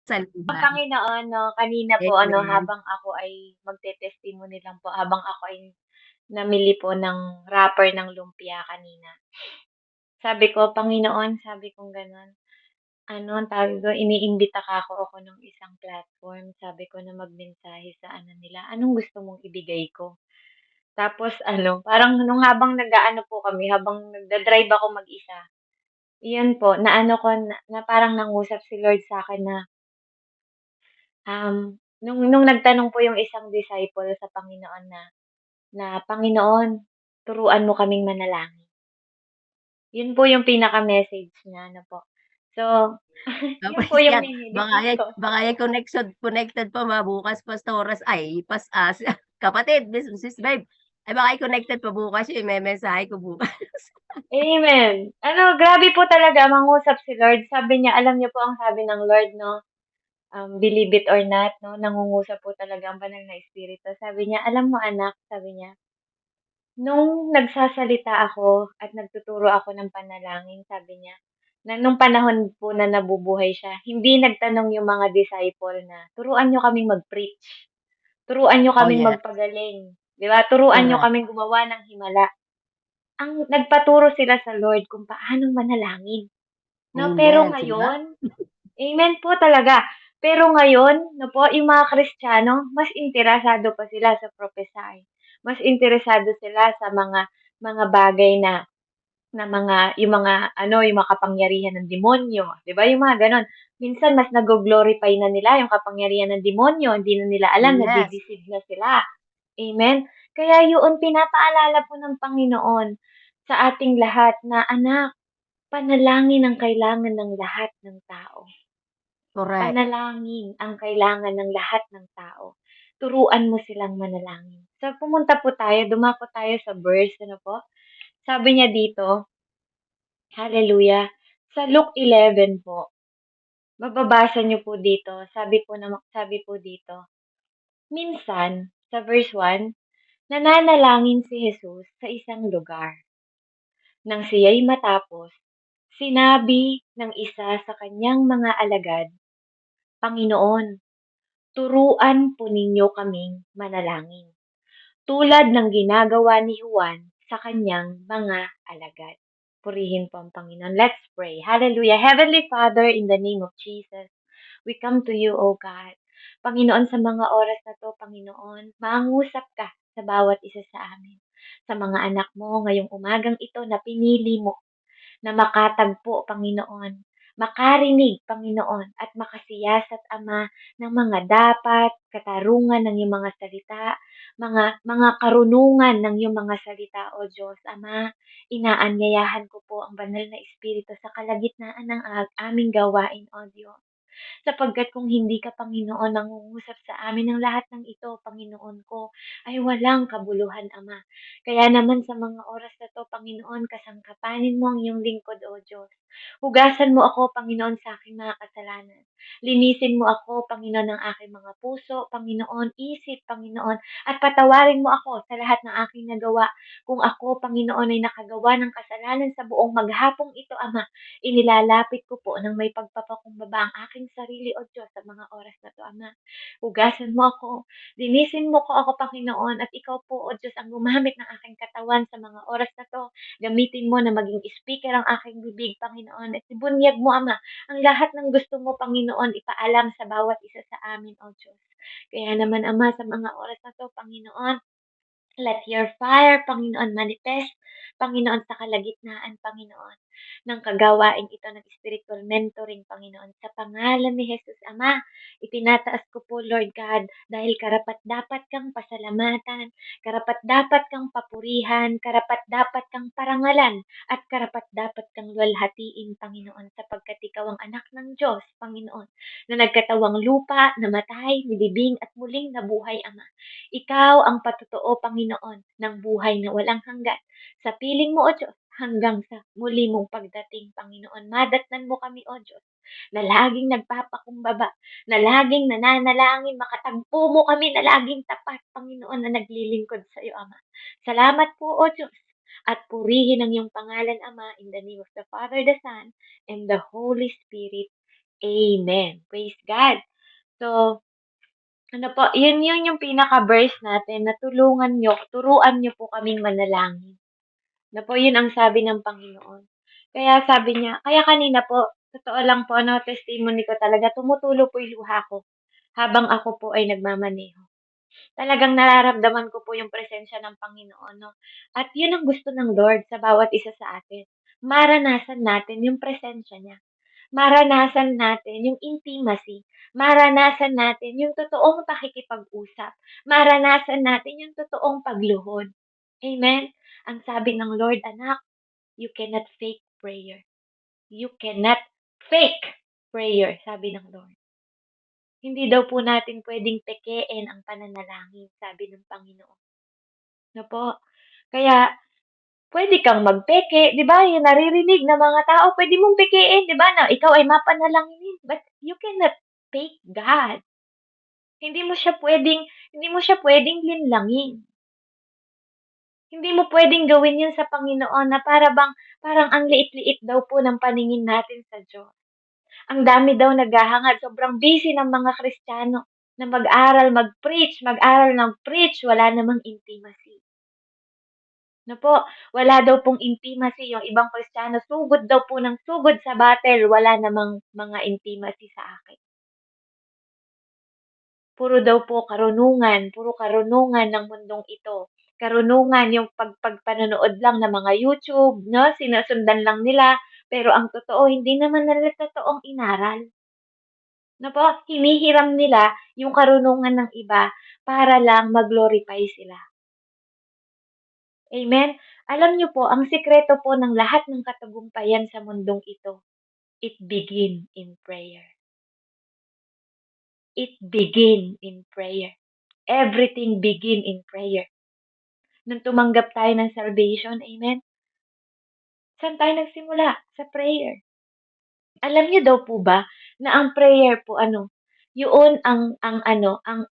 sa Ang libay. Panginoon 'no, kanina po ano, Amen. habang ako ay magte-testimony lang po, habang ako ay namili po ng wrapper ng lumpia kanina. Sabi ko, "Panginoon," sabi kong gano'n, ano, ang tawag dun, iniimbita ka ako ng isang platform, sabi ko na magmensahe sa ano nila, "Anong gusto mong ibigay ko?" Tapos ano, parang nung habang nag-aano po kami, habang nagda-drive ako mag-isa, iyon po, naano ko na parang nangusap si Lord sa'kin na, nung nagtanong po yung isang disciple sa Panginoon na, "Panginoon, turuan mo kaming manalangin." Yun po yung pinaka-message niya, ano po. So, yun Tapos po yung yan, minimiss ko. baka yan connected pa bukas pastoras ay pas-as kapatid, Sis Babe, ay baka connected pa bukas yung imemensahe ko bukas. Amen. Ano, grabe po talaga mangusap si Lord. Sabi niya, alam niyo po ang sabi ng Lord 'no, believe it or not 'no, nangungusap po talaga ang banal na espiritu. Sabi niya, "Alam mo anak," sabi niya, "nung nagsasalita ako at nagtuturo ako ng panalangin," sabi niya, na nung panahon po na nabubuhay siya, hindi nagtanong yung mga disciple na, "Turuan niyo kaming mag-preach, turuan niyo Oh, kaming yes, magpagaling, 'di ba? Turuan niyo correct. kaming gumawa ng himala." Ang nagpaturo sila sa Lord kung paanong manalangin, 'no? Pero Amen, 'di ba? ngayon, amen po talaga. Pero ngayon 'no po, yung mga Kristiyano mas interesado pa sila sa propesy. Mas interesado sila sa mga bagay na mga yung mga ano, yung mga kapangyarihan ng demonyo, 'di ba, yung mga gano'n. Minsan mas nago-glorify na nila yung kapangyarihan ng demonyo, hindi na nila alam Yes, nade-deceive na sila. Amen? Kaya yoon pinapaalala po ng Panginoon sa ating lahat na, "Anak, panalangin ang kailangan ng lahat ng tao. correct. Panalangin ang kailangan ng lahat ng tao. Turuan mo silang manalangin." So, pumunta po tayo, dumako tayo sa verse, ano po? Sabi niya dito, hallelujah, sa Luke 11 po, mababasa niyo po dito, sabi po dito, minsan, sa verse 1, nananalangin si Jesus sa isang lugar. Nang siya'y matapos, sinabi ng isa sa kanyang mga alagad, "Panginoon, turuan po ninyo kaming manalangin, tulad ng ginagawa ni Juan sa kanyang mga alagad." Purihin po ang Panginoon. Let's pray. Hallelujah. Heavenly Father, in the name of Jesus, we come to you, O God. Panginoon, sa mga oras na to, Panginoon, mangusap ka sa bawat isa sa amin. Sa mga anak mo ngayong umagang ito na pinili mo na makatagpo, Panginoon, makarinig, Panginoon, at makasiyasat, Ama, ng mga dapat, katarungan ng iyong mga salita, mga karunungan ng iyong mga salita, O Diyos, Ama. Inaanyayahan ko po ang banal na Espiritu sa kalagitnaan ng aming gawain, O Diyos. Sapagkat kung hindi ka, Panginoon, nangungusap sa amin ng lahat ng ito, Panginoon ko, ay walang kabuluhan, Ama. Kaya naman sa mga oras na 'to, Panginoon, kasangkapanin mo ang iyong lingkod, O Diyos. Hugasan mo ako, Panginoon, sa aking mga kasalanan. Linisin mo ako, Panginoon, ng aking mga puso, Panginoon, isip, Panginoon, at patawarin mo ako sa lahat ng aking nagawa. Kung ako, Panginoon, ay nakagawa ng kasalanan sa buong maghapong ito, Ama, inilalapit ko po ng may pagpapakumbaba ang aking sarili, O Diyos, sa mga oras na 'to, Ama. Hugasan mo ako, linisin mo ko ako, Panginoon, at ikaw po, O Diyos, ang gumamit ng aking katawan sa mga oras na 'to. Gamitin mo na maging speaker ang aking bibig, Panginoon, at ibunyag mo, Ama, ang lahat ng gusto mo, Panginoon, ipaalam sa bawat isa sa amin, O Diyos. Kaya naman, Ama, sa mga oras na 'to, Panginoon, let your fire, Panginoon, manifest, Panginoon, sa kalagitnaan, Panginoon, ng kagawaing ito ng spiritual mentoring, Panginoon. Sa pangalan ni Jesus, Ama, itinataas ko po, Lord God, dahil karapat-dapat kang pasalamatan, karapat-dapat kang papurihan, karapat-dapat kang parangalan, at karapat-dapat kang luwalhatiin, Panginoon, sapagkat ikaw ang anak ng Diyos, Panginoon, na nagkatawang lupa, namatay, nilibing, at muling nabuhay, Ama. Ikaw ang patotoo, Panginoon, ng buhay na walang hanggan. Sa piling mo, O Diyos, hanggang sa muli mong pagdating, Panginoon. Madatnan mo kami, O Diyos, na laging nagpapakumbaba, na laging nananalangin, makatagpo mo kami na laging tapat, Panginoon, na naglilingkod sa iyo, Ama. Salamat po, O Diyos, at purihin ang iyong pangalan, Ama, in the name of the Father, the Son, and the Holy Spirit. Amen. Praise God. So, ano po, yun yung pinaka-verse natin na turuan niyo po kaming manalangin. Na po, yun ang sabi ng Panginoon. Kaya sabi niya, kaya kanina po, totoo lang po, ano, testimony ko talaga, tumutulo po yung luha ko habang ako po ay nagmamaneho. Talagang nararamdaman ko po yung presensya ng Panginoon, no? At yun ang gusto ng Lord sa bawat isa sa atin. Maranasan natin yung presensya niya. Maranasan natin yung intimacy. Maranasan natin yung totoong pakikipag-usap. Maranasan natin yung totoong pagluhod. Amen? Ang sabi ng Lord, anak, you cannot fake prayer. You cannot fake prayer, sabi ng Lord. Hindi daw po natin pwedeng pekein ang pananalangin, sabi ng Panginoon. No po? Kaya, pwede kang magpeke, di ba? Yung naririnig ng mga tao, pwede mong pekein, di ba? Na ikaw ay mapanalangin. But you cannot fake God. Hindi mo siya pwedeng linlangin. Hindi mo pwedeng gawin yun sa Panginoon na parang ang liit-liit daw po ng paningin natin sa Diyos. Ang dami daw naghahangad, sobrang busy ng mga Kristiyano na mag-aral ng preach, wala namang intimacy. Na po, wala daw pong intimacy yung ibang Kristiyano, sugod daw po ng sugod sa battle, wala namang mga intimacy sa akin. Puro daw po puro karunungan ng mundong ito. Karunungan yung pagpanonood lang ng mga YouTube, no? Sinusundan lang nila, pero ang totoo, hindi naman nila totoong inaral. Na po, hinihiram nila yung karunungan ng iba para lang mag-glorify sila. Amen? Alam niyo po, ang sikreto po ng lahat ng katagumpayan sa mundong ito, it begin in prayer. It begin in prayer. Everything begin in prayer. Nung tumanggap tayo ng salvation, amen? Saan tayo nagsimula? Sa prayer. Alam niyo daw po ba na ang prayer po yun ang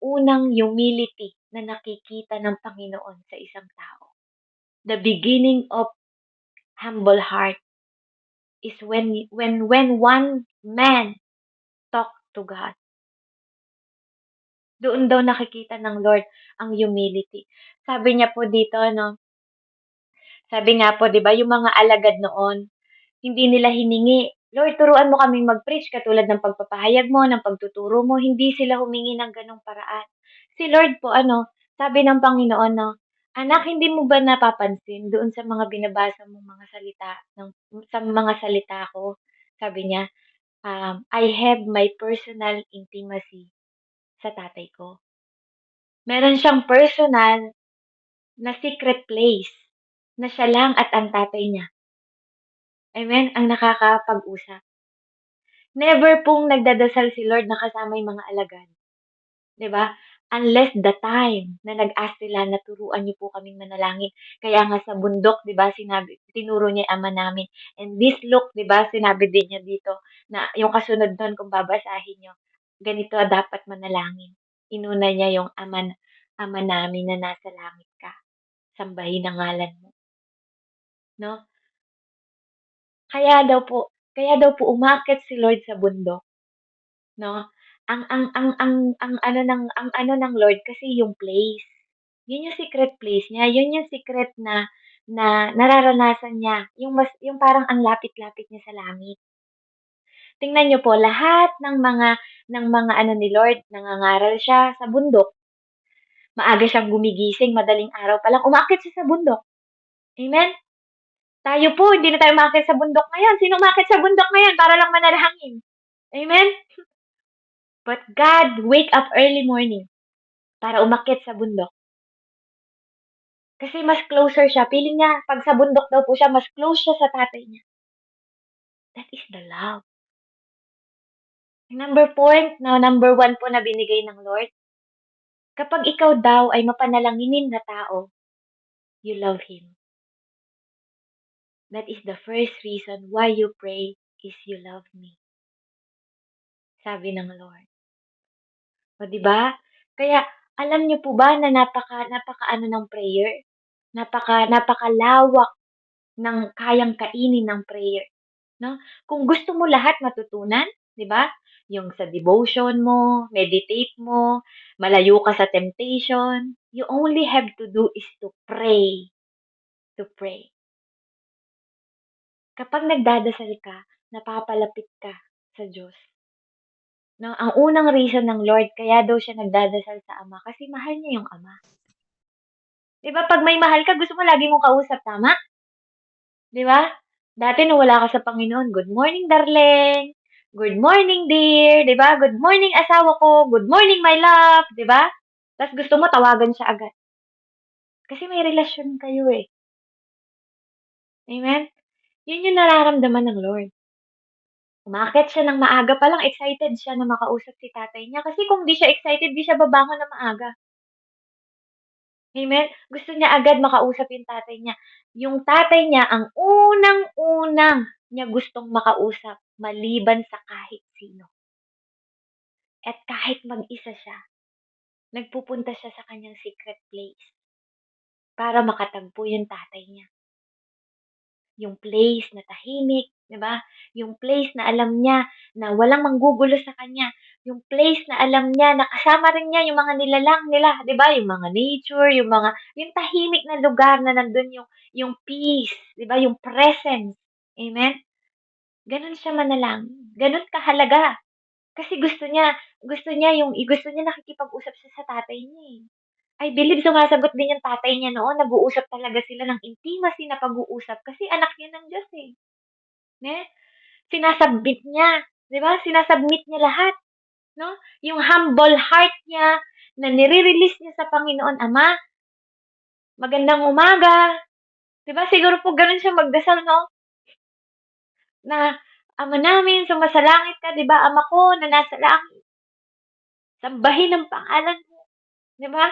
unang humility na nakikita ng Panginoon sa isang tao. The beginning of humble heart is when one man talk to God. Doon daw nakikita ng Lord ang humility. Sabi niya po dito, sabi nga po, di ba, yung mga alagad noon, hindi nila hiningi, Lord, turuan mo kaming mag-preach katulad ng pagpapahayag mo, ng pagtuturo mo. Hindi sila humingi ng ganong paraan. Si Lord po, sabi ng Panginoon, anak, hindi mo ba napapansin doon sa mga binabasa mong mga salita, sa mga salita ko? Sabi niya, I have my personal intimacy sa tatay ko. Meron siyang personal na secret place na siya lang at ang tatay niya. Amen? Ang nakakapag-usap. Never pong nagdadasal si Lord na kasama yung mga alagad. 'Di ba? Unless the time na nag-ask sila na turuan niyo po kaming manalangin. Kaya nga sa bundok, 'di ba, tinuro niya yung ama namin. And this look, 'di ba, sinabi din niya dito na yung kasunod nun kung babasahin niyo, ganito dapat manalangin. Inuna niya yung ama namin na nasa langit ka. Sambahin ang ngalan mo, no? Kaya daw po umakyat si Lord sa bundok, no? Ang ano ng Lord kasi yung place. Yun yung secret place niya. Yun yung secret na nararanasan niya. Yung parang ang lapit-lapit niya sa langit. Tingnan niyo po, lahat ng mga ano ni Lord, nangangaral siya sa bundok. Maaga siyang gumigising, madaling araw pa lang, umakyat siya sa bundok. Amen? Tayo po, hindi na tayo umakyat sa bundok ngayon. Sino umakyat sa bundok ngayon para lang manalangin? Amen? But God wake up early morning para umakyat sa bundok. Kasi mas closer siya. Feeling niya, pag sa bundok daw po siya, mas close siya sa tatay niya. That is the love. Number one po na binigay ng Lord. Kapag ikaw daw ay mapanalanginin na tao, you love Him. That is the first reason why you pray is you love me. Sabi ng Lord. O, diba? Kaya, alam niyo po ba na napaka ng prayer? Napakalawak ng kayang kainin ng prayer. No? Kung gusto mo lahat matutunan, 'di ba? Yung sa devotion mo, meditate mo, malayo ka sa temptation. You only have to do is to pray, to pray. Kapag nagdadasal ka, napapalapit ka sa Diyos. No, ang unang reason ng Lord kaya daw siya nagdadasal sa Ama kasi mahal niya yung Ama. 'Di ba pag may mahal ka gusto mo lagi mong kausap, tama? 'Di ba? Dati nung wala ka sa Panginoon, good morning darling, good morning dear, 'di ba? Good morning asawa ko, good morning my love, 'di ba? Tapos gusto mo tawagan siya agad. Kasi may relasyon kayo eh. Amen? Yun yung nararamdaman ng Lord. Umakyat siya ng maaga pa lang, excited siya na makausap si tatay niya. Kasi kung di siya excited, di siya babangon na maaga. Amen? Gusto niya agad makausap yung tatay niya. Yung tatay niya, ang unang-unang niya gustong makausap, maliban sa kahit sino. At kahit mag-isa siya, nagpupunta siya sa kanyang secret place para makatagpo yung tatay niya. Yung place na tahimik, 'di ba? Yung place na alam niya na walang manggugulo sa kanya. Yung place na alam niya na kasama rin niya yung mga nilalang nila, 'di ba? Yung mga nature, yung tahimik na lugar na nandun yung peace, 'di ba? Yung presence. Amen? Ganun siya manalangin. Ganun kahalaga. Kasi gusto niya nakikipag-usap siya sa tatay niya eh. I believe sumasagot din yung tatay niya noon, nag-uusap talaga sila ng intimacy na pag-uusap kasi anak niya ng Diyos eh. Ne? Sinasubmit niya, 'di ba? Sinasubmit niya lahat, no? Yung humble heart niya na nire-release niya sa Panginoon Ama. Magandang umaga, 'di ba? Siguro po ganun siya magdasal, no? Na Ama namin, sumasalangit ka, 'di ba? Ama ko na nasa langit, sambahin ang pangalan mo, 'di ba?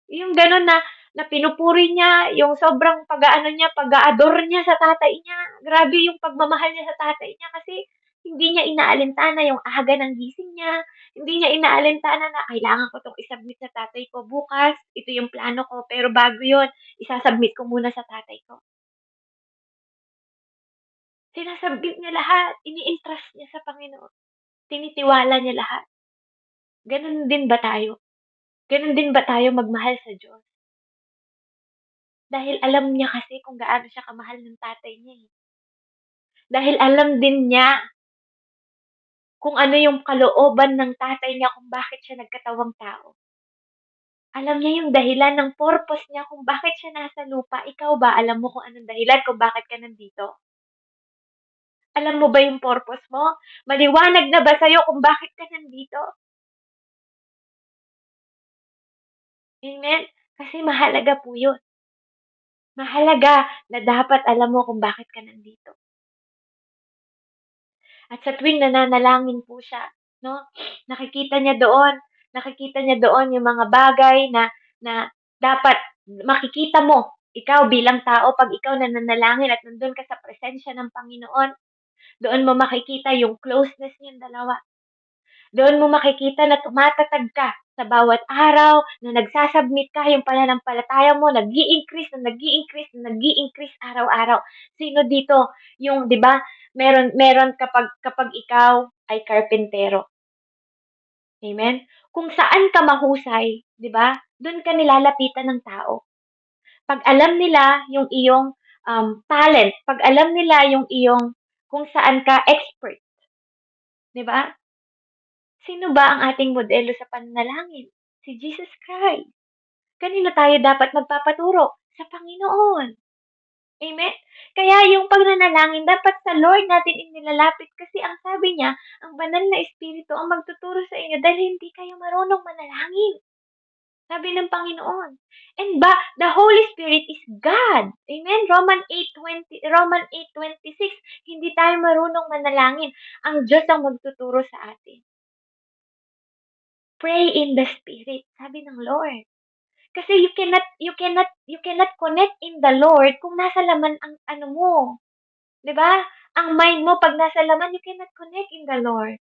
Yung gano'n na pinupuri niya, yung sobrang pag-aano niya, pag-a-adore niya sa tatay niya. Grabe yung pagmamahal niya sa tatay niya kasi hindi niya inaalintana yung aga ng gising niya. Hindi niya inaalintana na kailangan ko 'tong i-submit sa tatay ko bukas. Ito yung plano ko, pero bago 'yun, isa-submit ko muna sa tatay ko. Sinasubmit niya lahat, ini-entrust niya sa Panginoon. Tinitiwala niya lahat. Gano'n din ba tayo? Gano'n din ba tayo magmahal sa Diyos? Dahil alam niya kasi kung gaano siya kamahal ng tatay niya, eh. Dahil alam din niya kung ano yung kalooban ng tatay niya kung bakit siya nagkatawang tao. Alam niya yung dahilan ng purpose niya kung bakit siya nasa lupa. Ikaw ba, alam mo kung anong dahilan kung bakit ka nandito? Alam mo ba yung purpose mo? Maliwanag na ba sa'yo kung bakit ka nandito? Amen? Kasi mahalaga po yun. Mahalaga na dapat alam mo kung bakit ka nandito. At sa tuwing nananalangin po siya, no, nakikita niya doon yung mga bagay na dapat makikita mo, ikaw bilang tao, pag ikaw nananalangin at nandun ka sa presensya ng Panginoon, doon mo makikita yung closeness niyong dalawa. Doon mo makikita na tumatatag ka sa bawat araw, na nagsasubmit ka, yung pananampalataya mo, nag-i-increase araw-araw. Sino dito, yung, di ba, meron kapag ikaw ay karpentero. Amen? Kung saan ka mahusay, di ba, doon ka nilalapitan ng tao. Pag alam nila yung iyong talent, pag alam nila yung iyong kung saan ka expert, di ba? Sino ba ang ating modelo sa pananalangin? Si Jesus Christ. Kanino tayo dapat magpapaturo? Sa Panginoon. Amen? Kaya yung pagnanalangin, dapat sa Lord natin inilalapit kasi ang sabi niya, ang banal na Espiritu ang magtuturo sa inyo dahil hindi kayo marunong manalangin. Sabi ng Panginoon. And the Holy Spirit is God. Amen? Roman 8:26. Hindi tayo marunong manalangin. Ang Diyos ang magtuturo sa atin. Pray in the Spirit, sabi ng Lord. Kasi you cannot connect in the Lord kung nasa laman ang ano mo. 'Di ba? Ang mind mo pag nasa laman, you cannot connect in the Lord.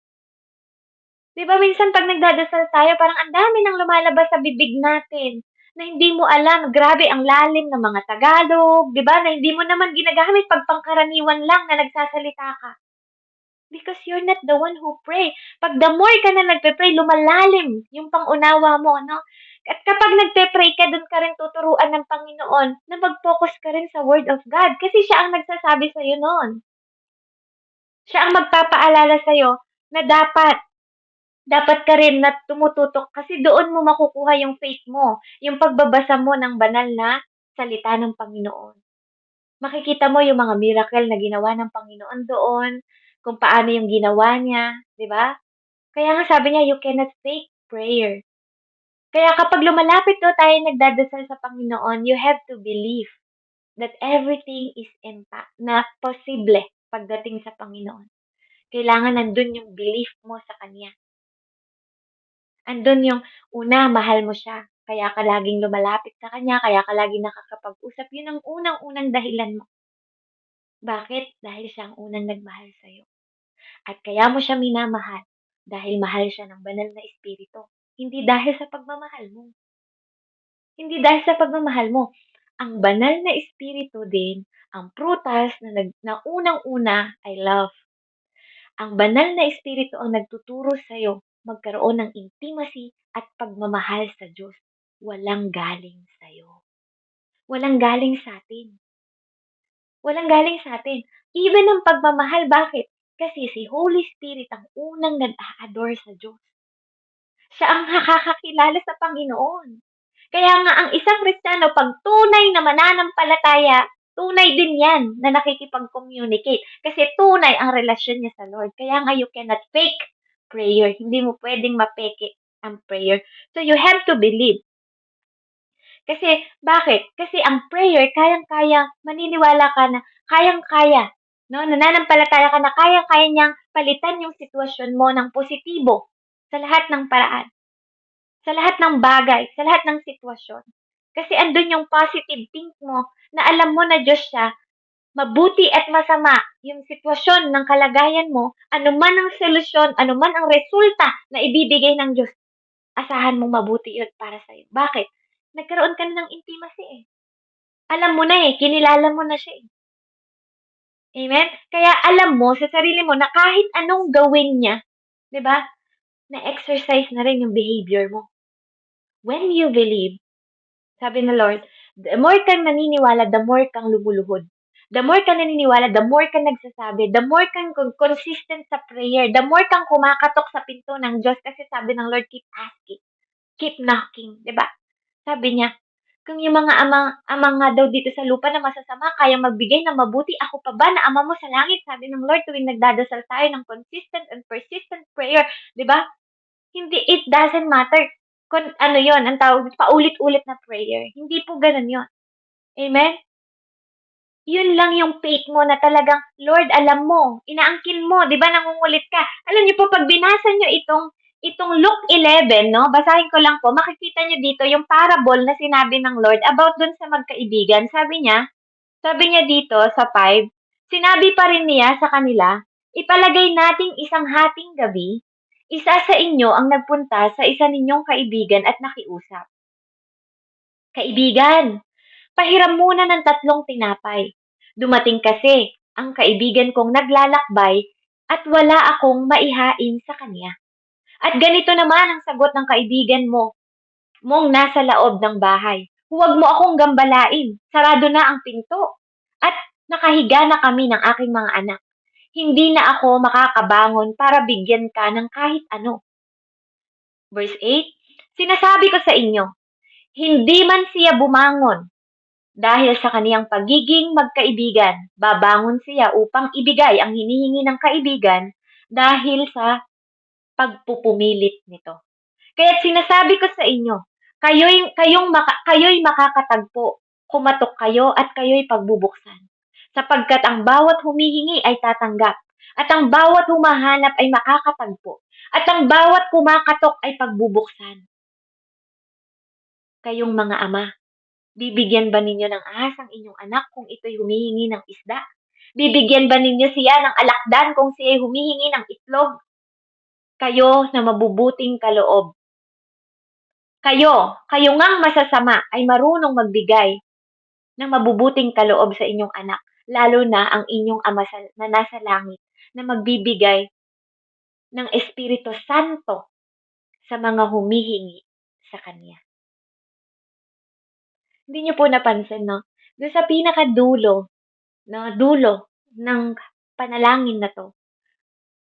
'Di ba minsan pag nagdadasal tayo, parang ang dami nang lumalabas sa bibig natin na hindi mo alam, grabe ang lalim ng mga Tagalog, 'di ba? Na hindi mo naman ginagamit pag pangkaraniwan lang na nagsasalita ka. Because you're not the one who pray. Pag the more ka na nagpe-pray, lumalalim yung pangunawa mo, no? At kapag nagpe-pray ka, dun ka rin tuturuan ng Panginoon na mag-focus ka rin sa Word of God. Kasi siya ang nagsasabi sa'yo noon. Siya ang magpapaalala sa'yo na dapat ka rin na tumututok kasi doon mo makukuha yung faith mo, yung pagbabasa mo ng banal na salita ng Panginoon. Makikita mo yung mga miracle na ginawa ng Panginoon doon, kung paano yung ginawa niya, di ba? Kaya nga sabi niya, you cannot fake prayer. Kaya kapag lumalapit daw tayo nagdadasal sa Panginoon, you have to believe that everything is na posible pagdating sa Panginoon. Kailangan nandun yung belief mo sa Kanya. Andun yung una, mahal mo siya. Kaya ka laging lumalapit sa Kanya, kaya ka laging nakakapag-usap. Yun ang unang-unang dahilan mo. Bakit? Dahil siya ang unang nagmahal sa'yo. At kaya mo siya minamahal dahil mahal siya ng banal na espiritu. Hindi dahil sa pagmamahal mo. Hindi dahil sa pagmamahal mo. Ang banal na espiritu din, ang prutas na unang-una ay love. Ang banal na espiritu ang nagtuturo sa'yo magkaroon ng intimacy at pagmamahal sa Diyos. Walang galing sa'yo. Walang galing sa atin. Walang galing sa atin. Even ang pagmamahal, bakit? Kasi si Holy Spirit ang unang nag-a-adore sa Diyos. Siya ang nakakakilala sa Panginoon. Kaya nga ang isang Kristiyano, pag tunay na mananampalataya, tunay din yan na nakikipag-communicate. Kasi tunay ang relasyon niya sa Lord. Kaya nga you cannot fake prayer. Hindi mo pwedeng mapeke ang prayer. So you have to believe. Kasi, bakit? Kasi ang prayer, kayang-kaya, maniniwala ka na kayang-kaya, no? Nananampalataya ka na kayang-kaya niyang palitan yung sitwasyon mo ng positibo sa lahat ng paraan, sa lahat ng bagay, sa lahat ng sitwasyon. Kasi andun yung positive think mo na alam mo na Diyos siya, mabuti at masama yung sitwasyon ng kalagayan mo, anuman ang solusyon, anuman ang resulta na ibibigay ng Diyos, asahan mong mabuti yun para sa'yo. Bakit? Nagkaroon ka na ng intimacy eh. Alam mo na eh, kinilala mo na siya eh. Amen? Kaya alam mo sa sarili mo na kahit anong gawin niya, di ba? Na-exercise na rin yung behavior mo. When you believe, sabi ng Lord, the more kang naniniwala, the more kang lumuluhod. The more kang naniniwala, the more kang nagsasabi, the more kang consistent sa prayer, the more kang kumakatok sa pinto ng Diyos kasi sabi ng Lord, keep asking, keep knocking, di ba? Sabi niya, kung yung mga amang nga daw dito sa lupa na masasama, kaya magbigay ng mabuti, ako pa ba na ama mo sa langit? Sabi ng Lord, tuwing nagdadasal tayo ng consistent and persistent prayer, di ba? Hindi, it doesn't matter kung ano yon ang tawag, paulit-ulit na prayer. Hindi po ganun yon. Amen? Yun lang yung faith mo na talagang, Lord, alam mo, inaangkin mo, di ba nangungulit ka? Alam niyo po, pag binasa niyo itong Luke 11, no? Basahin ko lang po, makikita niyo dito yung parable na sinabi ng Lord about dun sa magkaibigan. Sabi niya dito sa 5, sinabi pa rin niya sa kanila, ipalagay nating isang hating gabi, isa sa inyo ang nagpunta sa isa ninyong kaibigan at nakiusap. Kaibigan, pahiram muna ng 3 tinapay. Dumating kasi ang kaibigan kong naglalakbay at wala akong maihain sa kanya. At ganito naman ang sagot ng kaibigan mong nasa loob ng bahay. Huwag mo akong gambalain. Sarado na ang pinto. At nakahiga na kami ng aking mga anak. Hindi na ako makakabangon para bigyan ka ng kahit ano. Verse 8, sinasabi ko sa inyo, hindi man siya bumangon dahil sa kaniyang pagiging magkaibigan, babangon siya upang ibigay ang hinihingi ng kaibigan dahil sa pagpupumilit nito. Kaya't sinasabi ko sa inyo, kayo'y makakatagpo, kumatok kayo at kayo'y pagbubuksan. Sapagkat ang bawat humihingi ay tatanggap, at ang bawat humahanap ay makakatagpo, at ang bawat kumakatok ay pagbubuksan. Kayong mga ama, bibigyan ba ninyo ng ahas ang inyong anak kung ito'y humihingi ng isda? Bibigyan ba ninyo siya ng alakdan kung siya'y humihingi ng itlog? Kayo na mabubuting kaloob. Kayo ngang masasama ay marunong magbigay ng mabubuting kaloob sa inyong anak, lalo na ang inyong ama na nasa langit. na magbibigay ng Espiritu Santo sa mga humihingi sa Kanya. Hindi niyo po napansin, no? Doon sa pinakadulo, no, dulo ng panalangin na to,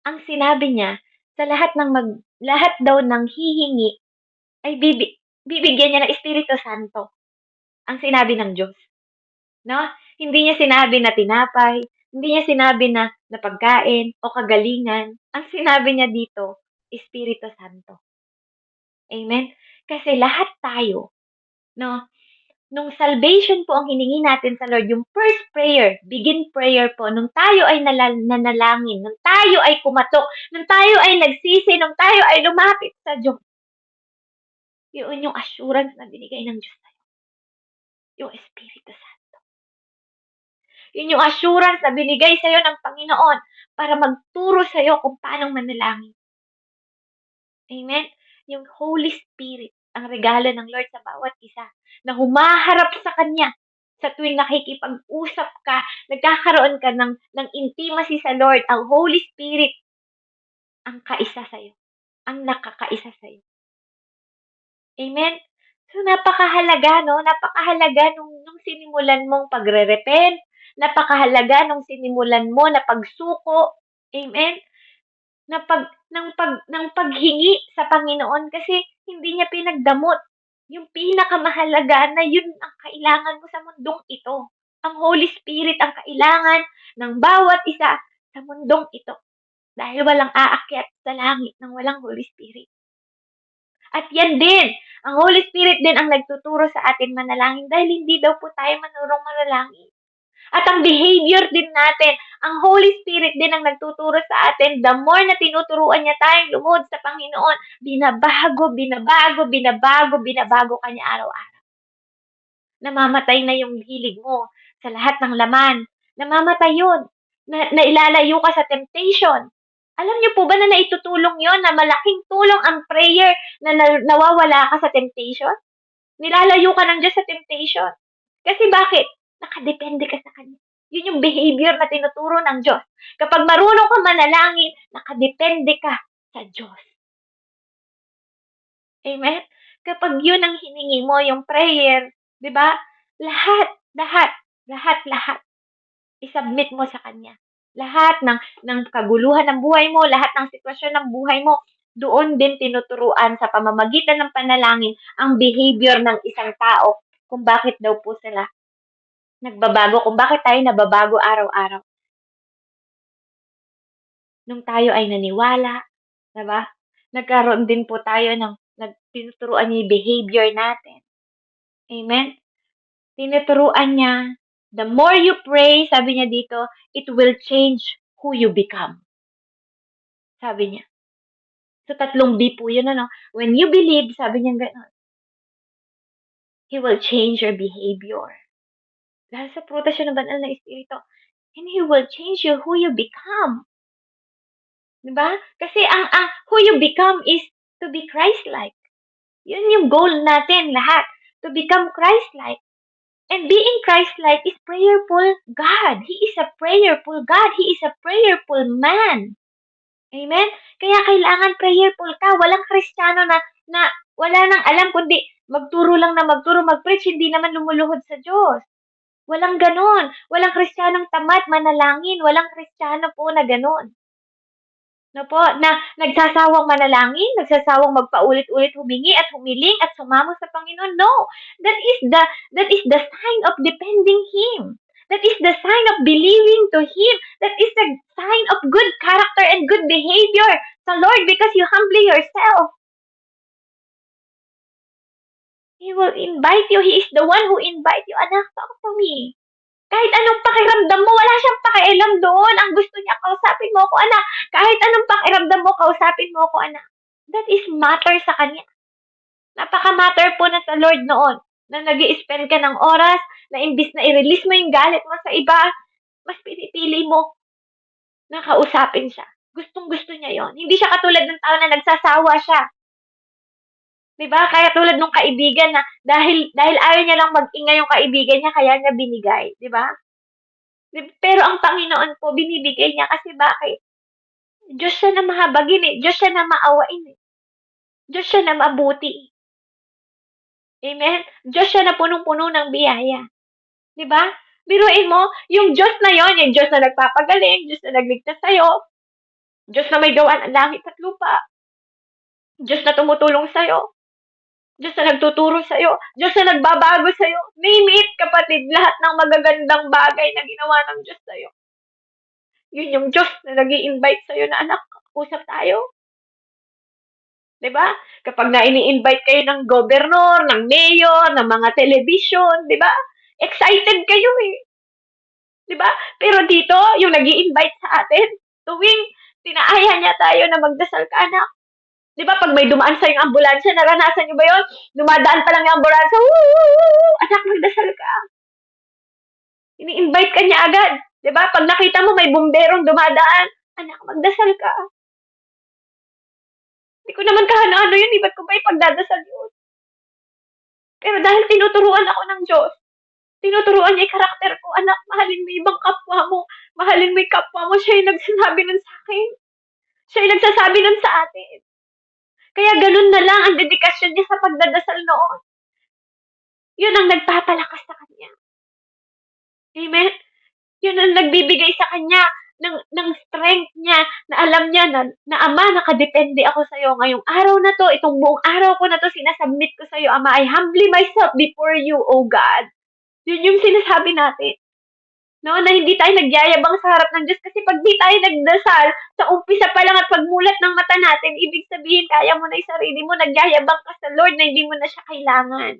ang sinabi niya, sa lahat daw ng hihingi ay bibigyan niya ng Espiritu Santo. Ang sinabi ng Diyos, no? Hindi niya sinabi na tinapay, hindi niya sinabi na pagkain o kagalingan. Ang sinabi niya dito, Espiritu Santo. Amen? Kasi lahat tayo, no? Nung salvation po ang hiningi natin sa Lord, yung first prayer, begin prayer po, nung tayo ay nanalangin, nung tayo ay kumatok, nung tayo ay nagsisi, nung tayo ay lumapit sa Diyos, yun yung assurance na binigay ng Diyos sa'yo. Yung Espiritu Santo. Yun yung assurance na binigay sa'yo ng Panginoon para magturo sa'yo kung paano manalangin. Amen? Yung Holy Spirit, ang regalo ng Lord sa bawat isa, na humaharap sa Kanya sa tuwing nakikipag-usap ka, nagkakaroon ka ng intimacy sa Lord, ang Holy Spirit ang kaisa sa'yo, ang nakakaisa sa'yo. Amen? So, napakahalaga, no? Napakahalaga nung sinimulan mong pagre-repent, napakahalaga nung sinimulan mo na pagsuko, amen? Ng paghingi sa Panginoon kasi hindi niya pinagdamot yung pinakamahalaga na yun ang kailangan mo sa mundong ito. Ang Holy Spirit ang kailangan ng bawat isa sa mundong ito. Dahil walang aakyat sa langit ng walang Holy Spirit. At yan din, ang Holy Spirit din ang nagtuturo sa atin manalangin dahil hindi daw po tayo manurong manalangin. At ang behavior din natin, ang Holy Spirit din ang nagtuturo sa atin. The more na tinuturuan niya tayong lumuhod sa Panginoon, binabago ka niya araw-araw. Namamatay na yung hilig mo sa lahat ng laman. Namamatay yun. Nailalayo ka sa temptation. Alam niyo po ba na naitutulong yon na malaking tulong ang prayer na nawawala ka sa temptation? Nilalayo ka ng Diyos sa temptation. Kasi bakit? Nakadepende ka sa Kanya. Yun yung behavior na tinuturo ng Diyos. Kapag marunong ka manalangin, nakadepende ka sa Diyos. Amen? Kapag yun ang hiningi mo, yung prayer, di ba? Lahat, isubmit mo sa Kanya. Lahat ng kaguluhan ng buhay mo, lahat ng sitwasyon ng buhay mo, doon din tinuturuan sa pamamagitan ng panalangin ang behavior ng isang tao kung bakit daw po sila nagbabago, kung bakit tayo nababago araw-araw. Nung tayo ay naniwala, diba? Nagkaroon din po tayo tinuturuan niya yung behavior natin. Amen? Tinuturuan niya, the more you pray, sabi niya dito, it will change who you become. Sabi niya. So, 3 B po yun, ano? When you believe, sabi niya gano'n, He will change your behavior. Dahil sa prutas yun ng banal na Espiritu. And He will change you who you become. Diba? Kasi ang who you become is to be Christ-like. Yun yung goal natin lahat. To become Christ-like. And being Christ-like is prayerful God. He is a prayerful God. He is a prayerful man. Amen? Kaya kailangan prayerful ka. Walang Kristiyano na wala nang alam kundi magturo lang na magturo, mag-preach, hindi naman lumuluhod sa Diyos. Walang ganon. Walang Kristiyanong tamad manalangin. Walang Kristiyano po na ganon. No po, na nagsasawang manalangin, nagsasawang magpaulit-ulit humingi at humiling at sumamo sa Panginoon. No, that is the sign of depending Him. That is the sign of believing to Him. That is the sign of good character and good behavior sa Lord because you humbly yourself. He will invite you. He is the one who invite you. Anak, talk to me. Kahit anong pakiramdam mo, wala siyang pakialam doon. Ang gusto niya, kausapin mo ako, anak. Kahit anong pakiramdam mo, kausapin mo ako, anak. That is matter sa Kanya. Napaka-matter po na sa Lord noon na nag-i-spend ka ng oras na imbis na i-release mo yung galit mo sa iba, mas pinipili mo na kausapin siya. Gustong-gusto niya yon. Hindi siya katulad ng tao na nagsasawa siya. Diba? Kaya tulad nung kaibigan na dahil ayaw niya lang mag-ingay yung kaibigan niya, kaya niya binigay. Diba? Pero ang Panginoon po, binibigay niya kasi bakit? Diyos siya na mahabagin eh. Diyos siya na maawain eh. Diyos siya na mabuti eh. Amen? Diyos siya na punong-puno ng biyaya. Di ba? Biruin mo, yung Diyos na yon, yung Diyos na nagpapagaling, Diyos na nagligtas sa'yo, Diyos na may gawa ng langit at lupa, Diyos na tumutulong sa'yo, Diyos na nagtuturo sa'yo, Diyos na nagbabago sa'yo. Name it, kapatid, lahat ng magagandang bagay na ginawa ng Diyos sa'yo. Yun yung Diyos na nag-i-invite sa'yo na anak, usap tayo. 'Di ba? Kapag na ini-invite kayo ng gobernur, ng mayor, ng mga television, 'di ba? Excited kayo eh. 'Di ba? Pero dito, yung nag-i-invite sa atin, tuwing tinaaya niya tayo na magdasal ka anak. 'Di ba pag may dumaan sa yung ambulansya, naranasan niyo ba 'yon? Dumadaan pa lang yung ambulansya, anak magdasal ka. Ini-invite ka niya agad. 'Di ba? Pag nakita mo may bumberong dumadaan, anak magdasal ka. Hindi ko naman kahano-ano yun, ba't ko ba ipagdadasal yun? Pero dahil tinuturuan ako ng Diyos, tinuturuan niya yung karakter ko, anak, mahalin mo ibang kapwa mo, mahalin mo yung kapwa mo, siya yung nagsasabi nun sa akin. Siya yung nagsasabi nun sa atin. Kaya ganun na lang ang dedikasyon niya sa pagdadasal noon. Yun ang nagpapalakas sa kanya. Amen? Yun ang nagbibigay sa kanya ng strength niya, na alam niya na Ama, nakadepende ako sa iyo ngayong araw na to, itong buong araw ko na to, sinasubmit ko sa iyo, Ama, I humbly myself before you, O God. Yun yung sinasabi natin. No, na hindi tayo nagyayabang sa harap ng Diyos kasi pag di tayo nagdasal, sa umpisa pa lang at pagmulat ng mata natin, ibig sabihin kaya mo na yung sarili mo, nagyayabang ka sa Lord na hindi mo na siya kailangan.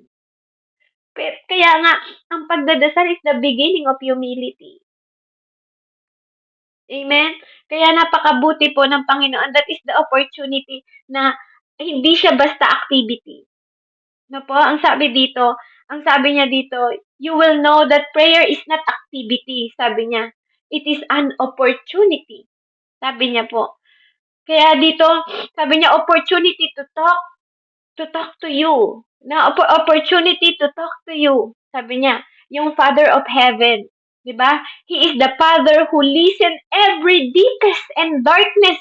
Pero, kaya nga, ang pagdadasal is the beginning of humility. Amen? Kaya napakabuti po ng Panginoon. That is the opportunity na hindi siya basta activity. No po? Ang sabi niya dito, you will know that prayer is not activity, sabi niya. It is an opportunity. Sabi niya po. Kaya dito, sabi niya, opportunity to talk to you. Na opportunity to talk to you. Sabi niya, yung Father of Heaven. Diba? He is the Father who listens every deepest and darkness.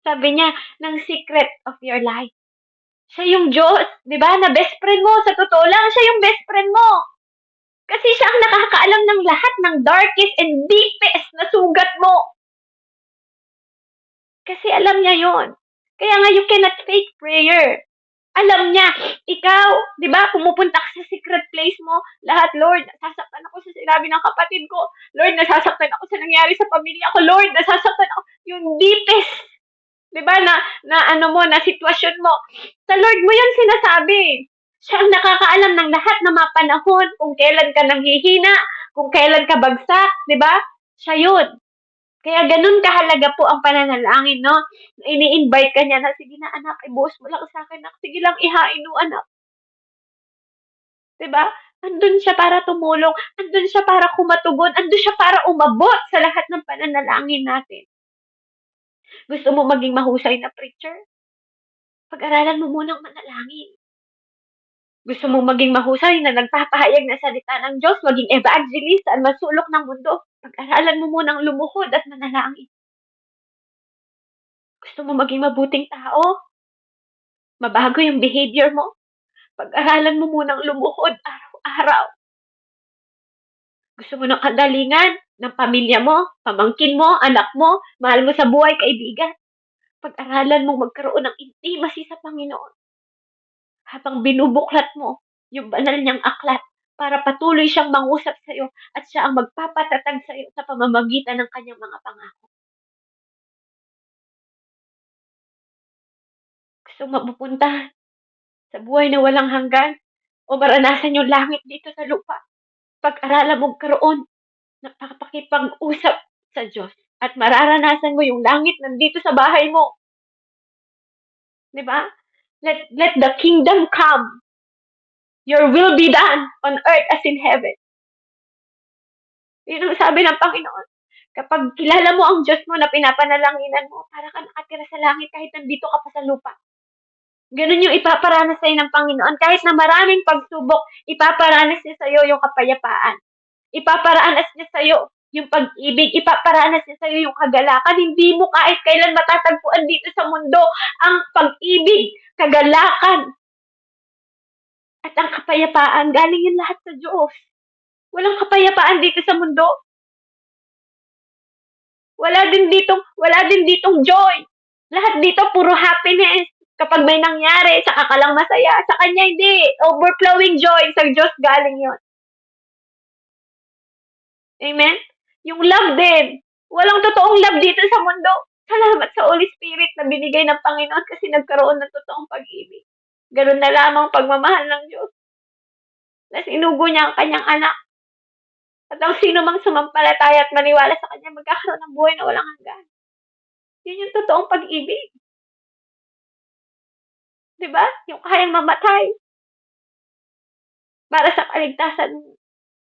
Sabi niya, ng secret of your life. Siya yung Diyos, diba? Na best friend mo. Sa totoo lang, siya yung best friend mo. Kasi siya ang nakakaalam ng lahat ng darkest and deepest na sugat mo. Kasi alam niya yon. Kaya nga, you cannot fake prayer. Alam niya, ikaw, di ba, pumupunta ka sa secret place mo, lahat, Lord, nasasaktan ako sa sinabi ng kapatid ko. Lord, nasasaktan ako sa nangyari sa pamilya ko. Lord, nasasaktan ako. Yung deepest, di ba, na sitwasyon mo. Sa Lord mo yun sinasabi. Siya ang nakakaalam ng lahat ng mga panahon, kung kailan ka nanghihina, kung kailan ka bagsak, di ba? Siya yun. Kaya ganun kahalaga po ang pananalangin, no? Ini-invite ka niya na, sige na anak, ibuhos mo lang sa akin, anak. Sige lang, ihain mo, anak. Diba? Andun siya para tumulong, andun siya para kumatugon, andun siya para umabot sa lahat ng pananalangin natin. Gusto mo maging mahusay na preacher? Pag-aralan mo munang manalangin. Gusto mo maging mahusay na nagpapahayag na salita ng Diyos, maging evangelist at masulok ng mundo? Pag-aralan mo munang lumuhod at manalangin. Gusto mo maging mabuting tao? Mabago yung behavior mo? Pag-aralan mo munang lumuhod araw-araw. Gusto mo ng kagalingan ng pamilya mo, pamangkin mo, anak mo, mahal mo sa buhay, kaibigan? Pag-aralan mong magkaroon ng intimacy sa Panginoon. Habang binubuklat mo yung banal niyang aklat para patuloy siyang mangusap sa iyo at siya ang magpapatatag sa iyo sa pamamagitan ng kanyang mga pangako. Gusto mo mapupunta sa buhay na walang hanggan o maranasan yung langit dito sa lupa? Pag-aralan mong karoon ng pakikipag-usap sa Diyos at mararanasan mo yung langit nandito sa bahay mo. Diba? Let the kingdom come. Your will be done on earth as in heaven. Yun ang sabi ng Panginoon. Kapag kilala mo ang Diyos mo na pinapanalanginan mo, para ka nakatira sa langit kahit nandito ka pa sa lupa. Ganun yung ipaparanas sa'yo ng Panginoon. Kahit na maraming pagsubok, ipaparanas niya sa'yo yung kapayapaan. Ipaparanas niya sa'yo yung pag-ibig, ipaparanas niya sa'yo yung kagalakan. Hindi mo kahit kailan matatagpuan dito sa mundo ang pag-ibig, kagalakan, at ang kapayapaan. Galing yan lahat sa Diyos. Walang kapayapaan dito sa mundo. Wala din ditong joy. Lahat dito puro happiness. Kapag may nangyari, saka ka lang masaya. Sa kanya hindi. Overflowing joy. Sa Diyos galing yon. Amen? Yung love din. Walang totoong love dito sa mundo. Salamat sa Holy Spirit na binigay ng Panginoon kasi nagkaroon ng totoong pag-ibig. Ganun na lamang pagmamahal ng Diyos. Na sinugo niya ang kanyang anak. At ang sino mang sumampalataya at maniwala sa kanya magkakaroon ng buhay na walang hanggan. Yun yung totoong pag-ibig. Diba? Yung kayang mamatay para sa kaligtasan mo.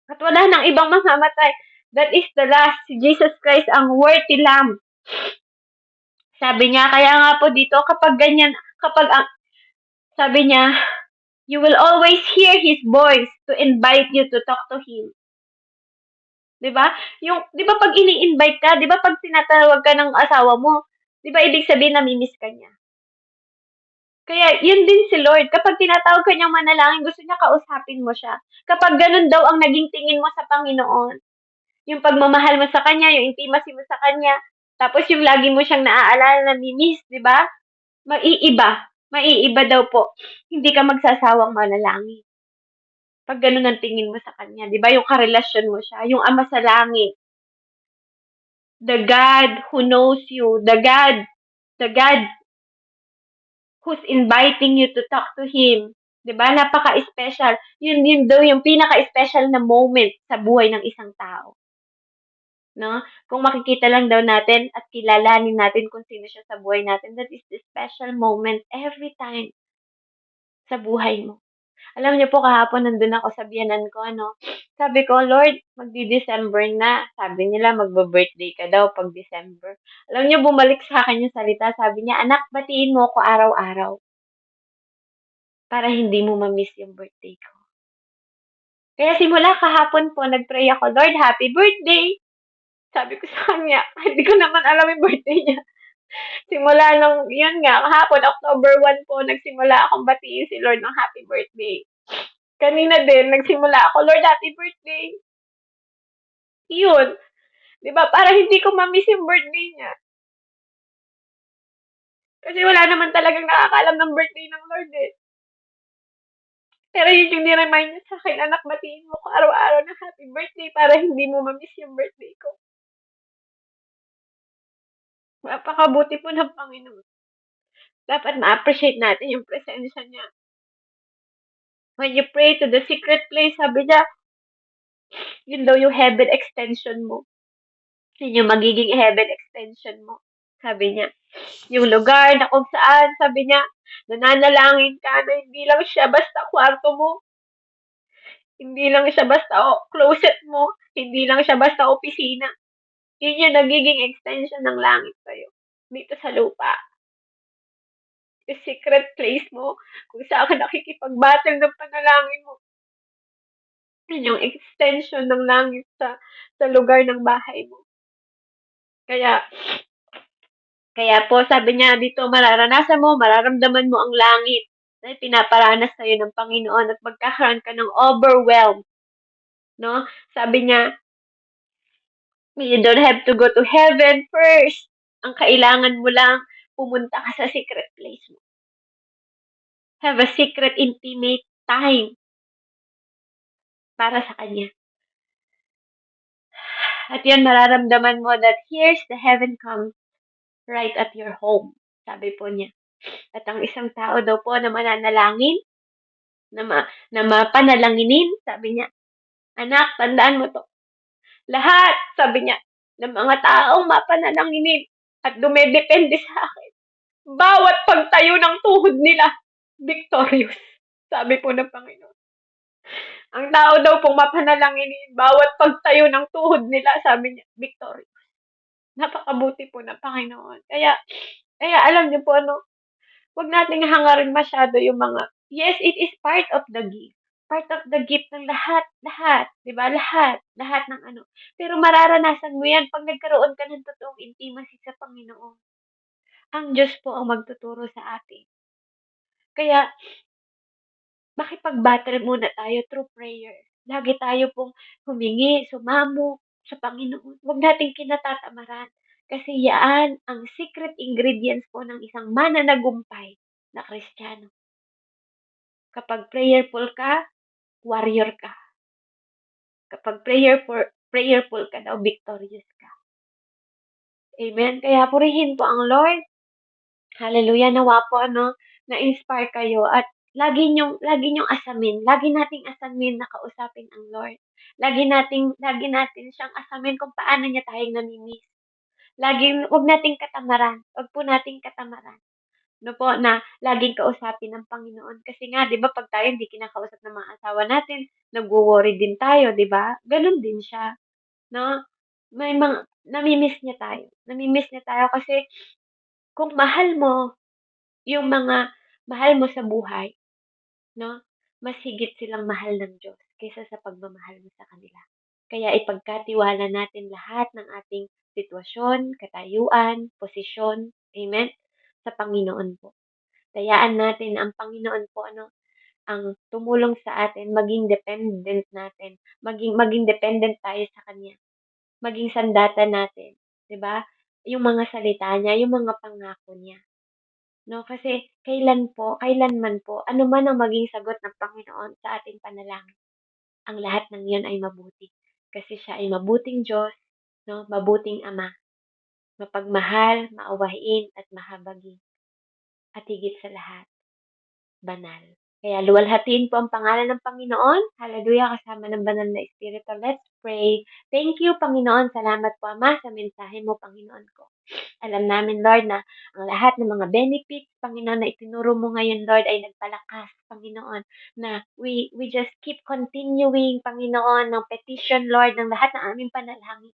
At wala nang ibang mamamatay. That is the last. Si Jesus Christ ang worthy lamb. Sabi niya, kaya nga po dito, kapag ganyan, sabi niya, you will always hear His voice to invite you to talk to Him. Diba? Diba pag ini-invite ka, diba pag tinatawag ka ng asawa mo, diba ibig sabihin namimiss ka niya? Kaya, yun din si Lord. Kapag tinatawag ka niyang manalangin, gusto niya kausapin mo siya. Kapag ganun daw ang naging tingin mo sa Panginoon, yung pagmamahal mo sa Kanya, yung intimacy mo sa Kanya, tapos yung lagi mo siyang naaalala, namimiss, di ba? Maiiba daw po. Hindi ka magsasawang manalangin. Pag ganun ang tingin mo sa Kanya, di ba? Yung karelasyon mo siya, yung Ama sa Langit. The God who knows you, the God who's inviting you to talk to Him. 'Di ba? Napaka-special. Yun daw yung pinaka-special na moment sa buhay ng isang tao. No? Kung makikita lang daw natin at kilalanin natin kung sino siya sa buhay natin, that is the special moment every time sa buhay mo. Alam niyo po, kahapon nandun ako sa biyanan ko, ano, sabi ko, Lord, magdi-December na. Sabi nila, magbo-birthday ka daw pag December. Alam niyo, bumalik sa akin yung salita. Sabi niya, anak, batiin mo ako araw-araw para hindi mo ma-miss yung birthday ko. Kaya simula kahapon po, nag-pray ako, Lord, happy birthday! Sabi ko sa kanya, hindi ko naman alam yung birthday niya. Simula nung, yun nga, kahapon, October 1 po, nagsimula akong batiin si Lord ng happy birthday. Kanina din, nagsimula ako, Lord, happy birthday. Yun. Diba? Para hindi ko ma-miss yung birthday niya. Kasi wala naman talagang nakakalam ng birthday ng Lord eh. Pero yun yung ni-remind niya sa akin, anak, batiin mo ko araw-araw ng happy birthday para hindi mo ma-miss yung birthday ko. Napakabuti po ng Panginoon. Dapat ma-appreciate natin yung presensya niya. When you pray to the secret place, sabi niya, yun daw yung heaven extension mo. Yun yung magiging heaven extension mo. Sabi niya, yung lugar na kung saan, sabi niya, nananalangin ka na hindi lang siya basta kwarto mo. Hindi lang siya basta closet mo. Hindi lang siya basta opisina. Yun yung nagiging extension ng langit sa'yo. Dito sa lupa. Yung secret place mo, kung saan ka nakikipag-battle ng panalangin mo. Yun yung extension ng langit sa lugar ng bahay mo. Kaya po, sabi niya dito, mararamdaman mo ang langit na pinaparanas sa'yo ng Panginoon at magkakaroon ka ng overwhelm. No? Sabi niya, you don't have to go to heaven first. Ang kailangan mo lang, pumunta ka sa secret place mo. Have a secret, intimate time para sa Kanya. At yun, mararamdaman mo that here's the heaven comes right at your home. Sabi po niya. At ang isang tao daw po na mananalangin, na mapanalanginin, sabi niya, anak, tandaan mo to. Lahat, sabi niya, ng mga taong mapanalanginin at dumedepende sa akin. Bawat pagtayo ng tuhod nila, victorious. Sabi po ng Panginoon. Ang tao daw pong mapanalanginin, bawat pagtayo ng tuhod nila, sabi niya, victorious. Napakabuti po ng Panginoon. Kaya alam niyo po, huwag nating hangarin masyado yung mga, yes, it is part of the gift. part of the gift ng lahat, 'di ba? Lahat ng ano. Pero mararanasan mo 'yan 'pag nagkaroon ka ng totoong intimacy sa Panginoon. Ang Diyos po ang magtuturo sa atin. Kaya makipag-battle muna tayo through prayer. Lagi tayo pong humingi, sumamo sa Panginoon. Huwag nating kinatatamaran. Kasi yan ang secret ingredients po ng isang mananagumpay na Kristiyano. Kapag prayerful ka, warrior ka. Kapag prayerful ka daw, victorious ka. Amen. Kaya purihin po ang Lord. Hallelujah. Nawa po na-inspire kayo at lagi niyong asamin. Lagi nating asamin na kausapin ang Lord. Lagi natin siyang asamin kung paano niya tayong namimiss. Wag nating katamaran. Wag po nating katamaran. No po, na laging kausapin ng Panginoon. Kasi nga, di ba, pag tayo hindi kinakausap ng mga asawa natin, nagwo-worry din tayo, di ba? Ganun din siya, no? May mga, namimiss niya tayo. Namimiss niya tayo kasi kung mahal mo yung mga mahal mo sa buhay, no? Mas higit silang mahal ng Diyos kaysa sa pagmamahal mo sa kanila. Kaya ipagkatiwala natin lahat ng ating sitwasyon, katayuan, posisyon, amen, sa Panginoon po. Tayaan natin ang Panginoon po ang tumulong sa atin, maging dependent natin, maging dependent tayo sa Kanya, maging sandata natin, 'di ba? Yung mga salita niya, yung mga pangako niya. No, kasi kailanman po, ano man ang maging sagot ng Panginoon sa ating panalangin, ang lahat ng iyon ay mabuti. Kasi siya ay mabuting Diyos, no, mabuting Ama, mapagmahal, maawain at mahabagin, at higit sa lahat, banal. Kaya luwalhatiin po ang pangalan ng Panginoon. Hallelujah, kasama ng banal na Espiritu. Let's pray. Thank you, Panginoon. Salamat po, Ama, sa mensahe mo, Panginoon ko. Alam namin, Lord, na ang lahat ng mga benefits, Panginoon, na itinuro mo ngayon, Lord, ay nagpalakas, Panginoon, na we just keep continuing, Panginoon, ng petition, Lord, ng lahat ng aming panalangin.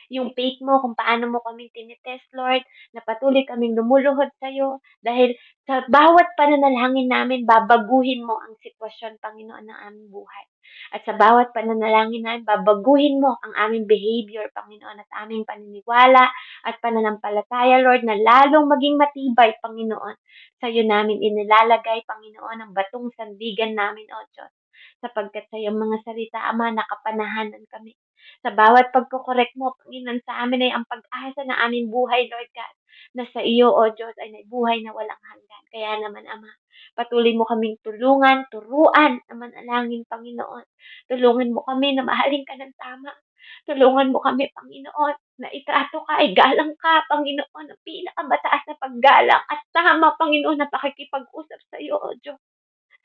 Yung faith mo, kung paano mo kaming tinitest, Lord, na patuloy kaming lumuluhod sa'yo dahil sa bawat pananalangin namin, babaguhin mo ang sitwasyon, Panginoon, ng aming buhay. At sa bawat pananalangin namin, babaguhin mo ang aming behavior, Panginoon, at aming paniniwala at pananampalataya, Lord, na lalong maging matibay, Panginoon. Sa'yo namin inilalagay, Panginoon, ang batong sandigan namin, O Diyos. Sapagkat sa iyong mga salita, Ama, nakapanahanan kami sa bawat pagkokorek mo, Panginoon, sa amin ay ang pag-asa na aming buhay, Lord God, na sa iyo, O Diyos, ay may buhay na walang hanggan. Kaya naman, Ama, patuloy mo kaming tulungan, turuan ang manalangin, Panginoon. Tulungan mo kami na mahalin ka ng tama. Tulungan mo kami, Panginoon, na itrato ka, ay galang ka, Panginoon, ang pinakamataas na paggalang at tama, Panginoon, na pakikipag-usap sa iyo, O Diyos.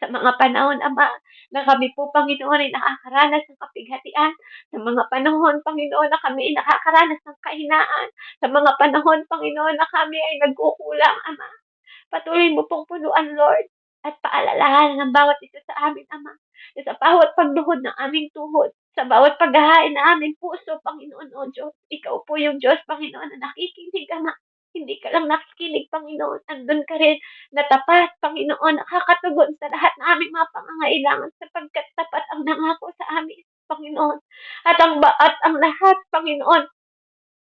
Sa mga panahon, Ama, na kami po, Panginoon, ay nakakaranas ng kapighatian. Sa mga panahon, Panginoon, na kami ay nakakaranas ng kahinaan. Sa mga panahon, Panginoon, na kami ay nagkukulang, Ama. Patuloy mo pong punuan, Lord, at paalalahanan ng bawat isa sa amin, Ama, na sa bawat pagluhod ng aming tuhod, sa bawat paghahain ng aming puso, Panginoon, O Diyos, Ikaw po yung Diyos, Panginoon, na nakikinig, Ama. Hindi ka lang nakikinig, Panginoon. Andun ka rin na tapat, Panginoon, nakakatugon sa lahat ng aming mga pangangailangan sapagkat tapat ang nangako sa amin, Panginoon. At ang lahat, Panginoon,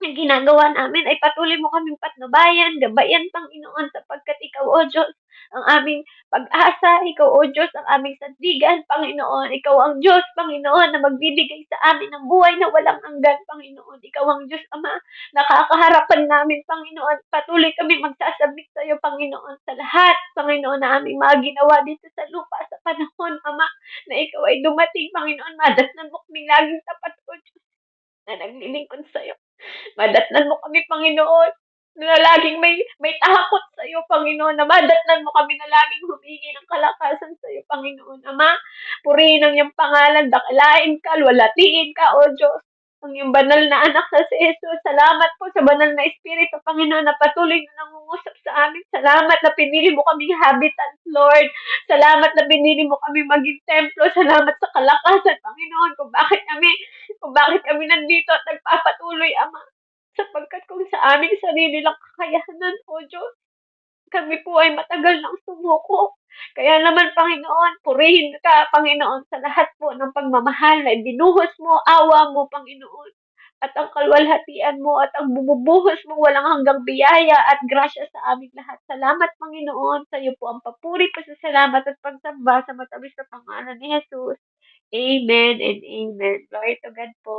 ang ginagawa namin ay patuloy mo kaming patnubayan, gabayan, Panginoon, sapagkat Ikaw, O Diyos, ang aming pag-asa, Ikaw, O Diyos, ang aming sandigan, Panginoon. Ikaw ang Diyos, Panginoon, na magbibigay sa amin ng buhay na walang hanggan, Panginoon. Ikaw ang Diyos, Ama, nakakaharapan namin, Panginoon. Patuloy kami magsasabik sa iyo, Panginoon, sa lahat, Panginoon, na aming mga ginawa dito sa lupa sa panahon, Ama, na Ikaw ay dumating, Panginoon. Madatnan mo kaming laging tapat, O Diyos, na naglilingkod sa iyo. Madatnan mo kami, Panginoon, na laging may takot sa iyo, Panginoon, na madatnan mo kami na laging humingi ng kalakasan sa iyo, Panginoon. Ama, purihin ang iyong pangalan, dakilain ka, luwalhatiin ka, O Diyos, ang iyong banal na anak na si Jesus. Salamat po sa banal na Espiritu, Panginoon, na patuloy na nangungusap sa amin. Salamat na pinili mo kaming habitat, Lord. Salamat na pinili mo kami maging templo. Salamat sa kalakasan, Panginoon, kung bakit kami nandito at nagpapatuloy, Ama, sapagkat kung sa aming sarili lang kakayahanan, O Diyos, Kami po ay matagal nang sumuko. Kaya naman, Panginoon, purihin ka, Panginoon, sa lahat po ng pagmamahal na ibinuhos mo, awa mo, Panginoon. At ang kalwalhatian mo at ang bumubuhos mo walang hanggang biyaya at grasya sa aming lahat. Salamat, Panginoon. Sa iyo po ang papuri, pasasalamat at pagsamba sa matamis na pangalan ni Jesus. Amen and amen. Glory to God po.